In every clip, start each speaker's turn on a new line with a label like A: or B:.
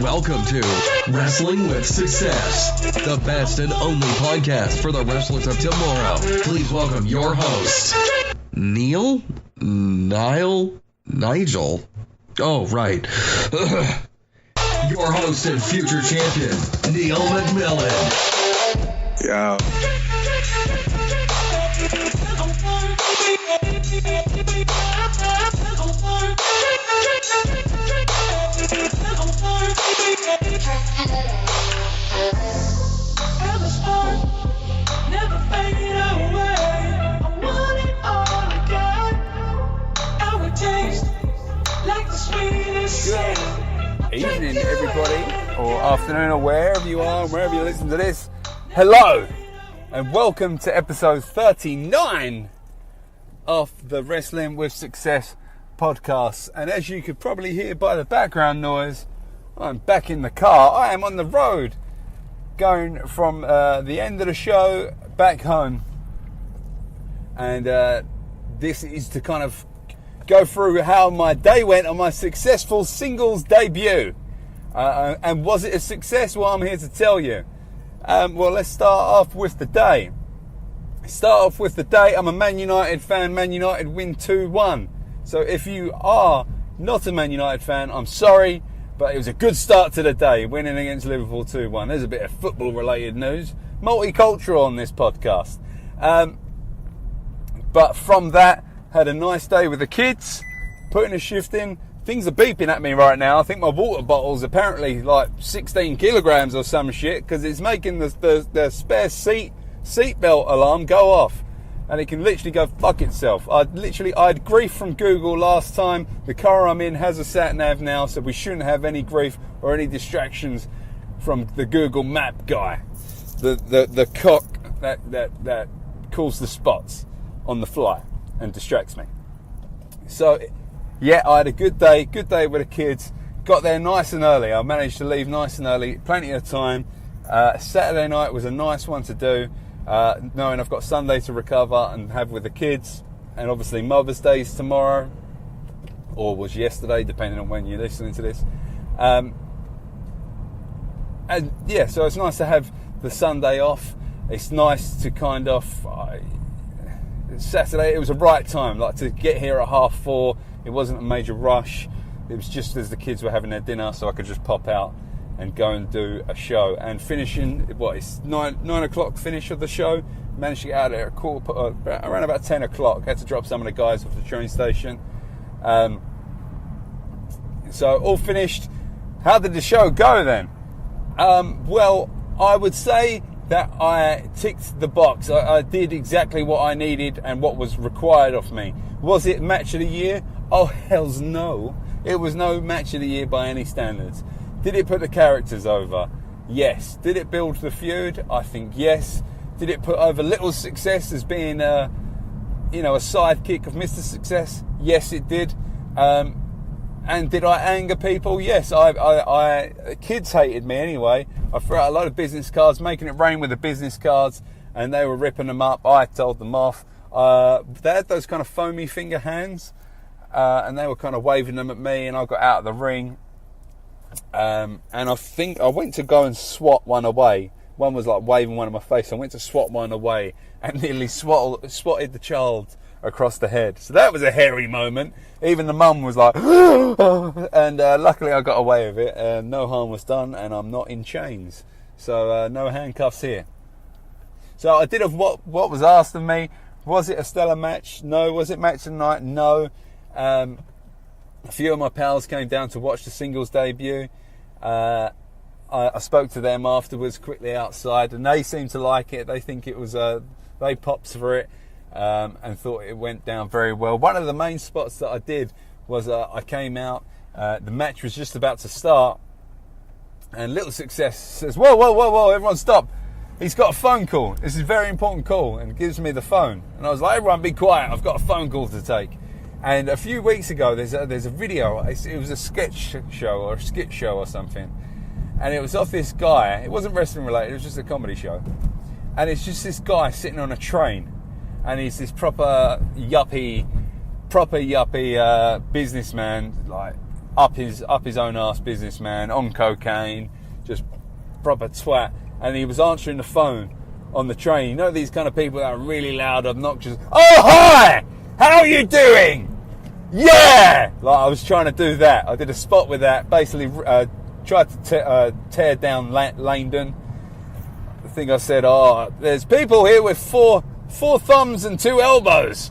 A: Welcome to Wrestling with Success, the best and only podcast for the wrestlers of tomorrow. Please welcome your host, Nigel? Oh, right. Your host and future champion, Neil McMillan.
B: Yeah.
C: Good evening, everybody, or afternoon, or wherever you are, wherever you listen to this. Hello, and welcome to episode 39 of the Wrestling with Success podcast. And as you could probably hear by the background noise, I'm back in the car. I am on the road, going from the end of the show back home. And this is to kind of go through how my day went on my successful singles debut. And was it a success? Well, I'm here to tell you. Well, let's start off with the day. I'm a Man United fan. Man United win 2-1. So if you are not a Man United fan, I'm sorry, but it was a good start to the day, winning against Liverpool 2-1. There's a bit of football-related news. Multicultural on this podcast. But from that, had a nice day with the kids, putting a shift in. Things are beeping at me right now. I think my water bottle's apparently like 16 kilograms or some shit, because it's making the spare seatbelt alarm go off. And it can literally go fuck itself. I had grief from Google last time. The car I'm in has a sat-nav now, so we shouldn't have any grief or any distractions from the Google map guy. The cock that calls the spots on the fly and distracts me. So, yeah, I had a good day with the kids. Got there nice and early. I managed to leave nice and early, plenty of time. Saturday night was a nice one to do, knowing I've got Sunday to recover and have with the kids. And obviously Mother's Day's tomorrow, or was yesterday, depending on when you're listening to this. And yeah, so it's nice to have the Sunday off. It's nice to kind of... Saturday, it was a right time, like to get here at 4:30. It wasn't a major rush. It was just as the kids were having their dinner, so I could just pop out and go and do a show. And finishing, it's 9 o'clock finish of the show. Managed to get out there at around about 10 o'clock. Had to drop some of the guys off the train station. So all finished. How did the show go then? Well, I would say that I ticked the box. I did exactly what I needed and what was required of me. Was it match of the year? Oh, hells no. It was no match of the year by any standards. Did it put the characters over? Yes. Did it build the feud? I think yes. Did it put over Little Success as being a sidekick of Mr. Success? Yes, it did. And did I anger people? Yes. Kids hated me anyway. I threw out a lot of business cards, making it rain with the business cards, and they were ripping them up. I told them off. They had those kind of foamy finger hands, and they were kind of waving them at me, and I got out of the ring. And I think I went to go and swat one away. One was like waving one in my face. I went to swat one away and nearly swatted the child across the head. So that was a hairy moment. Even the mum was like, and luckily I got away with it. No harm was done, and I'm not in chains. So no handcuffs here. So I did what was asked of me. Was it a stellar match? No. Was it match of the night? No. A few of my pals came down to watch the singles debut. I spoke to them afterwards quickly outside, and they seemed to like it. They think it was they popped for it. And thought it went down very well. One of the main spots that I did was I came out, the match was just about to start, and Little Success says, whoa, everyone stop. He's got a phone call. This is a very important call, and gives me the phone. And I was like, everyone be quiet, I've got a phone call to take. And a few weeks ago, there's a video, it was a sketch show or a skit show or something. And it was of this guy, it wasn't wrestling related, it was just a comedy show. And it's just this guy sitting on a train. And he's this proper yuppie businessman, like up his own arse businessman on cocaine, just proper twat. And he was answering the phone on the train. You know these kind of people that are really loud, obnoxious. Oh, hi! How are you doing? Yeah! Like, I was trying to do that. I did a spot with that. Basically, tried to tear down Langdon. I think I said, oh, there's people here with four thumbs and 2 elbows.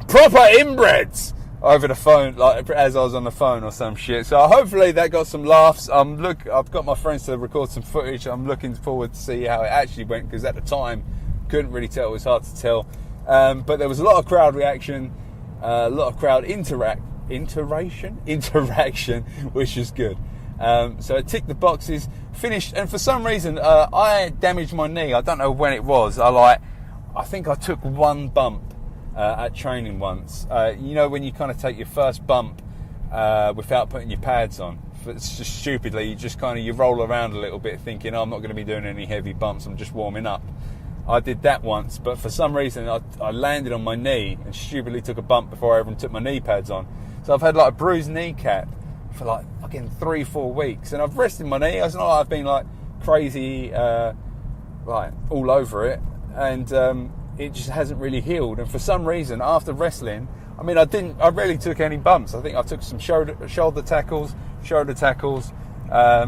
C: Proper inbreds. Over the phone, like as I was on the phone or some shit. So hopefully that got some laughs. I've got my friends to record some footage. I'm looking forward to see how it actually went, because at the time couldn't really tell. It was hard to tell. But there was a lot of crowd reaction, a lot of crowd interaction, which is good. So I ticked the boxes, finished, and for some reason I damaged my knee. I don't know when it was. I think I took one bump at training once. You know when you kind of take your first bump without putting your pads on. It's just stupidly, you roll around a little bit thinking, oh, I'm not going to be doing any heavy bumps, I'm just warming up. I did that once, but for some reason I landed on my knee and stupidly took a bump before I even took my knee pads on. So I've had like a bruised kneecap for like fucking 3-4 weeks, and I've rested my knee. It's not like I've been like crazy like all over it, and it just hasn't really healed. And for some reason, after wrestling, I rarely took any bumps. I think I took some shoulder tackles. I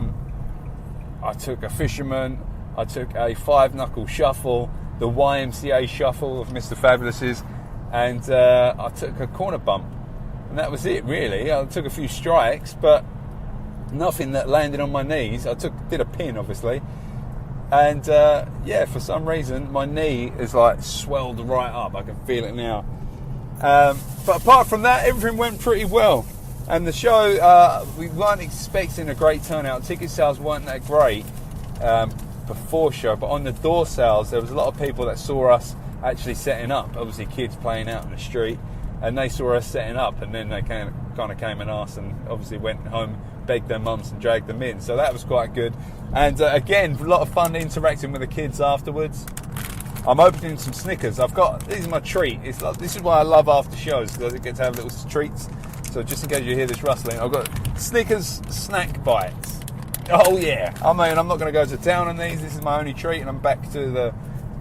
C: took a fisherman. I took a 5-knuckle shuffle, the YMCA shuffle of Mr. Fabulous's, and I took a corner bump. And that was it, really. I took a few strikes, but nothing that landed on my knees. I did a pin, obviously. And for some reason my knee is like swelled right up. I can feel it now. But apart from that, everything went pretty well. And the show, we weren't expecting a great turnout. Ticket sales weren't that great before show, but on the door sales there was a lot of people that saw us actually setting up. Obviously kids playing out in the street, and they saw us setting up, and then they kind of came and asked, and obviously went home, begged their mums and dragged them in. So that was quite good. And again, a lot of fun interacting with the kids afterwards. I'm opening some Snickers. This is my treat. This is why I love after shows, because I get to have little treats. So just in case you hear this rustling, I've got Snickers snack bites. Oh yeah. I'm not going to go to town on these. This is my only treat, and I'm back to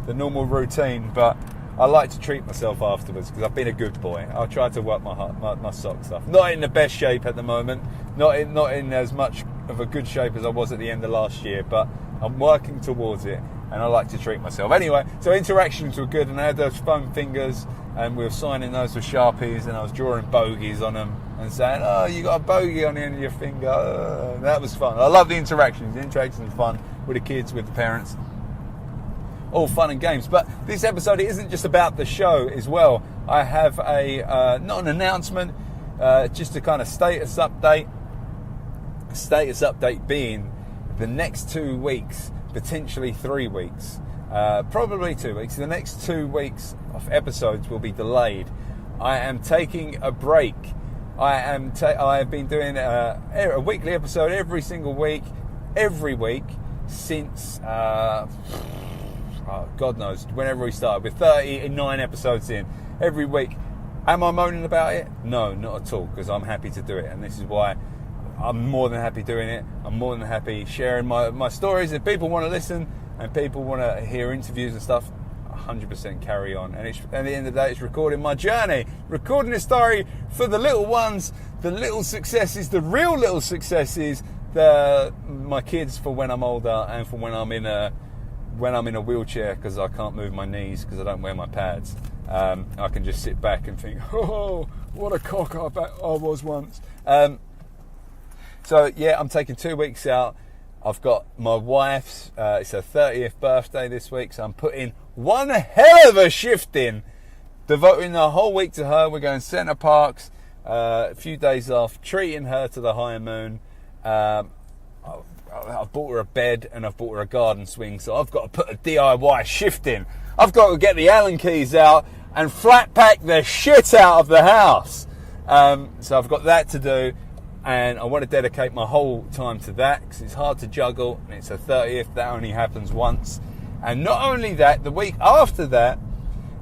C: the normal routine. But I like to treat myself afterwards, because I've been a good boy. I'll try to work my socks off. Not in the best shape at the moment. Not in as much of a good shape as I was at the end of last year, but I'm working towards it, and I like to treat myself. Anyway, so interactions were good, and I had those foam fingers, and we were signing those with Sharpies, and I was drawing bogeys on them and saying, oh, you got a bogey on the end of your finger. That was fun. I love the interactions. The interactions are fun with the kids, with the parents. All fun and games. But this episode isn't just about the show as well. I have not an announcement, just a kind of status update. Status update being the next 2 weeks, potentially 3 weeks, probably 2 weeks. The next 2 weeks of episodes will be delayed. I am taking a break. I have been doing a weekly episode every single week, every week since God knows whenever we started. We're 39 episodes in every week. Am I moaning about it? No, not at all, because I'm happy to do it, and this is why I'm more than happy doing it. I'm more than happy sharing my stories. If people want to listen and people want to hear interviews and stuff, 100% carry on. And at the end of the day, it's recording my journey, recording a story for the little ones, the little successes, the real little successes, my kids for when I'm older, and for when I'm in a wheelchair because I can't move my knees because I don't wear my pads. I can just sit back and think, oh, what a cock I was once. So yeah, I'm taking 2 weeks out. I've got my wife's, it's her 30th birthday this week, so I'm putting one hell of a shift in, devoting the whole week to her. We're going Centre Parks, a few days off, treating her to the high moon. I've bought her a bed and I've bought her a garden swing, so I've got to put a DIY shift in. I've got to get the Allen keys out and flat pack the shit out of the house. So I've got that to do. And I want to dedicate my whole time to that, because it's hard to juggle, and it's a 30th, that only happens once. And not only that, the week after that,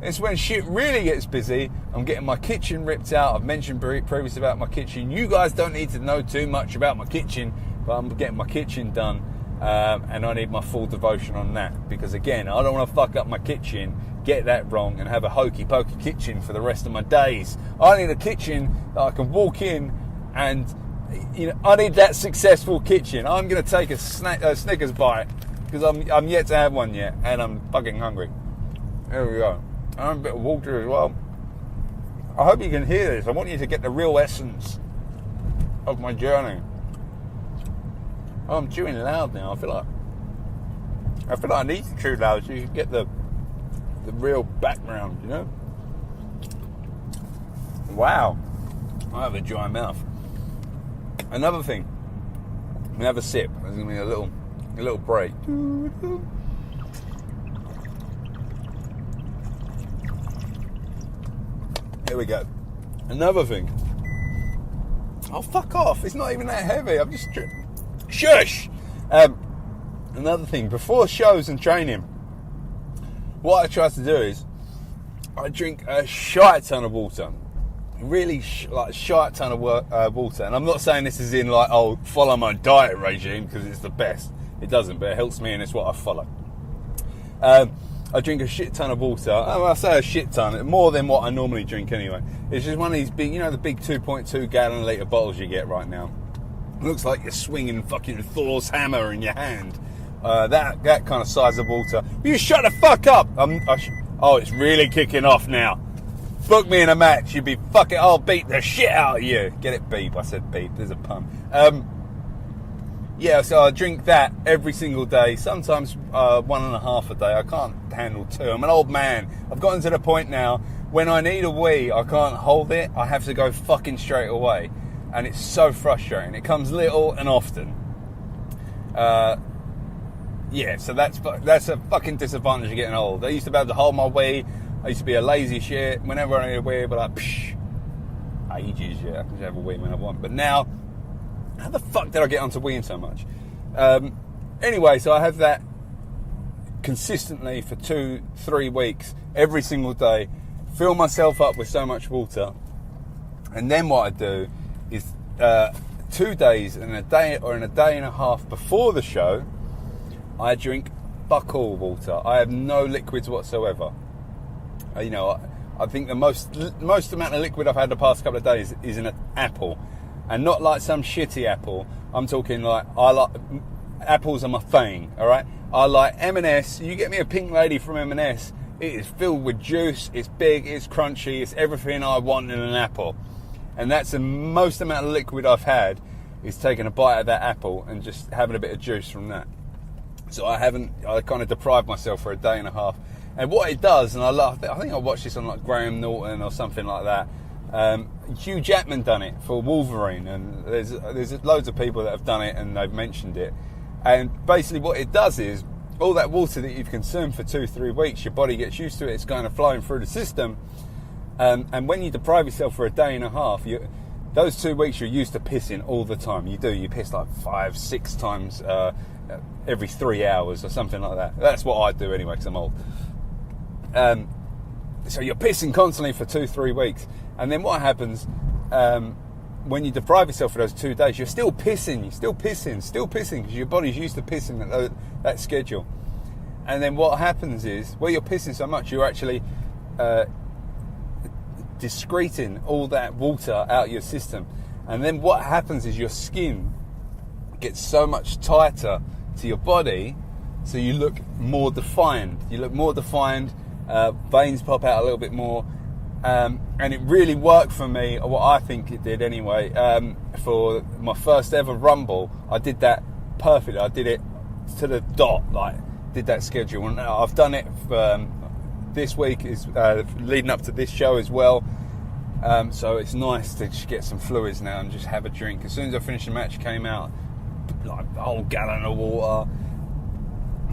C: It's when shit really gets busy. I'm getting my kitchen ripped out. I've mentioned previously about my kitchen. You guys don't need to know too much about my kitchen, but I'm getting my kitchen done, and I need my full devotion on that, because again, I don't want to fuck up my kitchen, get that wrong, and have a hokey pokey kitchen for the rest of my days. I need a kitchen that I can walk in and, I need that successful kitchen. I'm going to take a Snickers bite, because I'm yet to have one yet, and I'm fucking hungry. There we go. I'm a bit of water as well. I hope you can hear this. I want you to get the real essence of my journey. Oh, I'm chewing loud now. I feel like I need to chew loud so you can get the real background, Wow. I have a dry mouth. Another thing. I'm gonna have a sip. There's gonna be a little break. Here we go. Another thing. Oh, fuck off. It's not even that heavy. I'm just... Shush! Another thing. Before shows and training, what I try to do is I drink a shite ton of water. Really, like a shite ton of water. And I'm not saying this is in like, follow my diet regime, because it's the best. It doesn't, but it helps me and it's what I follow. I drink a shit ton of water. I say a shit ton, more than what I normally drink anyway. It's just one of these big, the big 2.2 gallon litre bottles you get right now. It looks like you're swinging fucking Thor's hammer in your hand. That kind of size of water. Will you shut the fuck up? It's really kicking off now. Book me in a match. You'd be fucking... I'll beat the shit out of you. Get it, beep. I said beep. There's a pun. Yeah, so I drink that every single day, sometimes 1.5 a day. I can't handle 2. I'm an old man. I've gotten to the point now, when I need a wee, I can't hold it. I have to go fucking straight away. And it's so frustrating. It comes little and often. Yeah, so that's a fucking disadvantage of getting old. I used to be able to hold my wee. I used to be a lazy shit. Whenever I need a wee, I'd be like, psh. Ages, yeah. I can have a wee when I want. But now... How the fuck did I get onto weeing so much? Anyway, so I have that consistently for 2-3 weeks, every single day, fill myself up with so much water, and then what I do is 2 days and a day or in a day and a half before the show, I drink fuck all water. I have no liquids whatsoever. I think the most amount of liquid I've had the past couple of days is in an apple. And not like some shitty apple. I'm talking like, apples are my thing, alright? I like M&S. You get me a Pink Lady from M&S, it is filled with juice, it's big, it's crunchy, it's everything I want in an apple. And that's the most amount of liquid I've had, is taking a bite of that apple and just having a bit of juice from that. So I kind of deprived myself for a day and a half. And what it does, and I think I watched this on like Graham Norton or something like that, Hugh Jackman done it for Wolverine, and there's loads of people that have done it and they've mentioned it. And basically what it does is, all that water that you've consumed for 2-3 weeks, your body gets used to it, it's kind of flowing through the system, and when you deprive yourself for a day and a half, those 2 weeks you're used to pissing all the time. You piss like 5-6 times every 3 hours or something like that. That's what I do anyway, because I'm old. So you're pissing constantly for 2-3 weeks. And then what happens when you deprive yourself for those 2 days? You're still pissing, because your body's used to pissing at that schedule. And then what happens is, you're pissing so much, you're actually excreting all that water out of your system. And then what happens is your skin gets so much tighter to your body, so you look more defined. Veins pop out a little bit more. And it really worked for me, or what I think it did anyway, for my first ever Rumble. I did that perfectly. I did it to the dot, did that schedule. And I've done it this week, is leading up to this show as well. So it's nice to just get some fluids now and just have a drink. As soon as I finished the match, came out, like a whole gallon of water,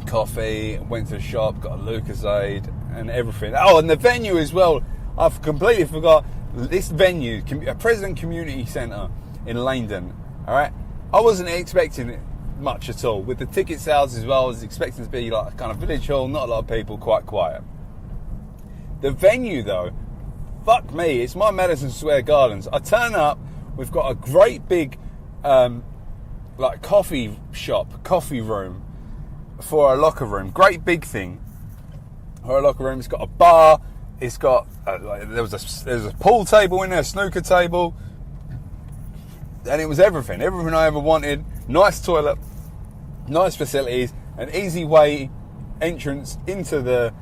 C: coffee, went to the shop, got a Lucozade and everything. Oh, and the venue as well. I've completely forgot this venue, President Community Centre in Leyden. All right, I wasn't expecting it much at all. With the ticket sales as well, I was expecting to be like a kind of village hall, not a lot of people, quite quiet. The venue, though, fuck me, it's my Madison Square Gardens. I turn up, we've got a great big, coffee room for a locker room. Great big thing for a locker room. It's got a bar. It's got there's a pool table in there, a snooker table, and it was everything I ever wanted. Nice toilet, nice facilities, an easy way entrance into the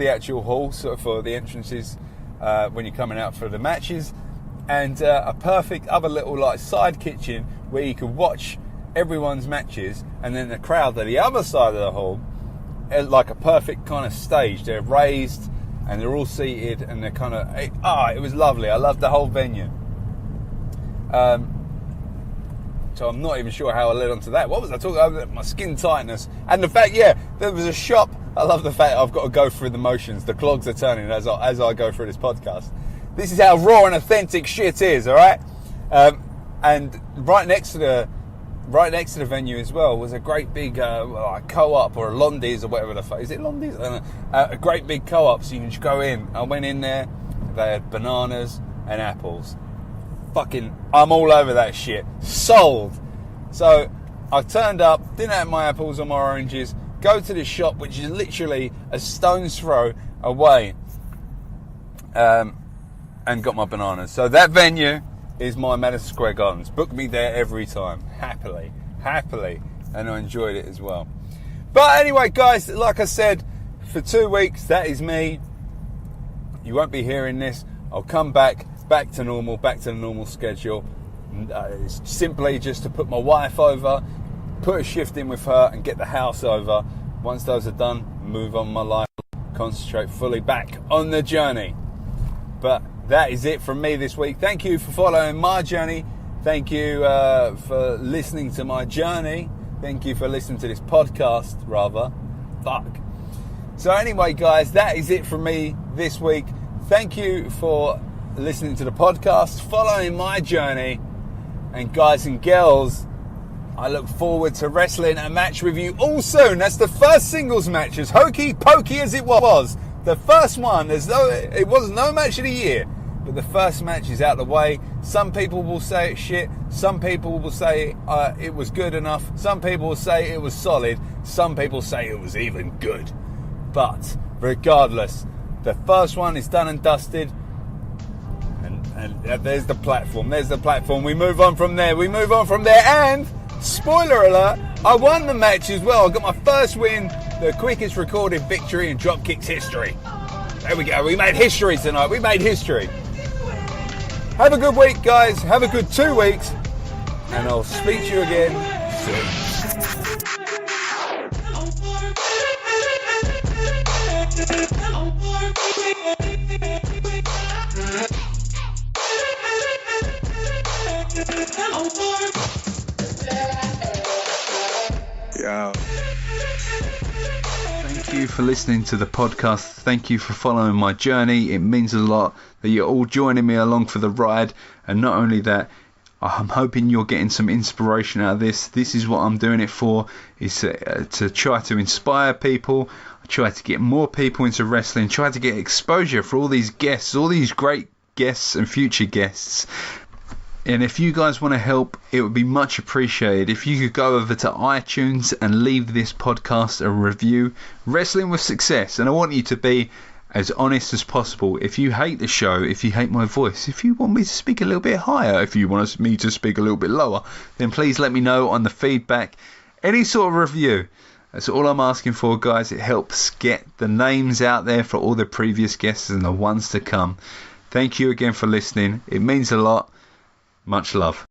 C: actual hall, sort of for the entrances when you're coming out for the matches, and a perfect other little like side kitchen where you could watch everyone's matches, and then the crowd at the other side of the hall, like a perfect kind of stage. They're raised and they're all seated, and they're kind of it was lovely. I loved the whole venue. So I'm not even sure how I led on to that. What was I talking about? My skin tightness and the fact, there was a shop. I love the fact I've got to go through the motions. The clogs are turning as I go through this podcast. This is how raw and authentic shit is, all right? And right next to the venue as well was a great big co-op or a Londies or whatever the fuck. Is it Londies? I don't know. A great big co-op, so you can just go in. I went in there. They had bananas and apples. Fucking, I'm all over that shit. Sold. So I turned up, didn't have my apples or my oranges. Go to this shop, which is literally a stone's throw away, and got my bananas. So that venue is my Madison Square Gardens. Book me there every time, happily, and I enjoyed it as well. But anyway, guys, like I said, for 2 weeks, that is me. You won't be hearing this. I'll come back to normal, back to the normal schedule. It's simply just to put my wife over, put a shift in with her, and get the house over. Once those are done, move on my life, concentrate fully back on the journey. But that is it from me this week. Thank you for following my journey. Thank you for listening to my journey. Thank you for listening to this podcast, rather. Fuck. So anyway, guys, that is it from me this week. Thank you for listening to the podcast, following my journey. And guys and girls, I look forward to wrestling a match with you all soon. That's the first singles match, as hokey pokey as it was. The first one, it was no match of the year, but the first match is out of the way. Some people will say it's shit. Some people will say it was good enough. Some people will say it was solid. Some people say it was even good. But regardless, the first one is done and dusted. And there's the platform. We move on from there. And spoiler alert, I won the match as well. I got my first win, the quickest recorded victory in Dropkixx history. There we go. We made history tonight. Have a good week, guys. Have a good 2 weeks. And I'll speak to you again soon.
B: Yeah. Thank you for listening to the podcast. Thank you for following my journey. It means a lot that you're all joining me along for the ride. And not only that, I'm hoping you're getting some inspiration out of this. This is what I'm doing it for, is to try to inspire people. I try to get more people into wrestling, try to get exposure for all these guests, all these great guests and future guests. And if you guys want to help, it would be much appreciated if you could go over to iTunes and leave this podcast a review, Wrestling with Success. And I want you to be as honest as possible. If you hate the show, if you hate my voice, if you want me to speak a little bit higher, if you want me to speak a little bit lower, then please let me know on the feedback. Any sort of review. That's all I'm asking for, guys. It helps get the names out there for all the previous guests and the ones to come. Thank you again for listening. It means a lot. Much love.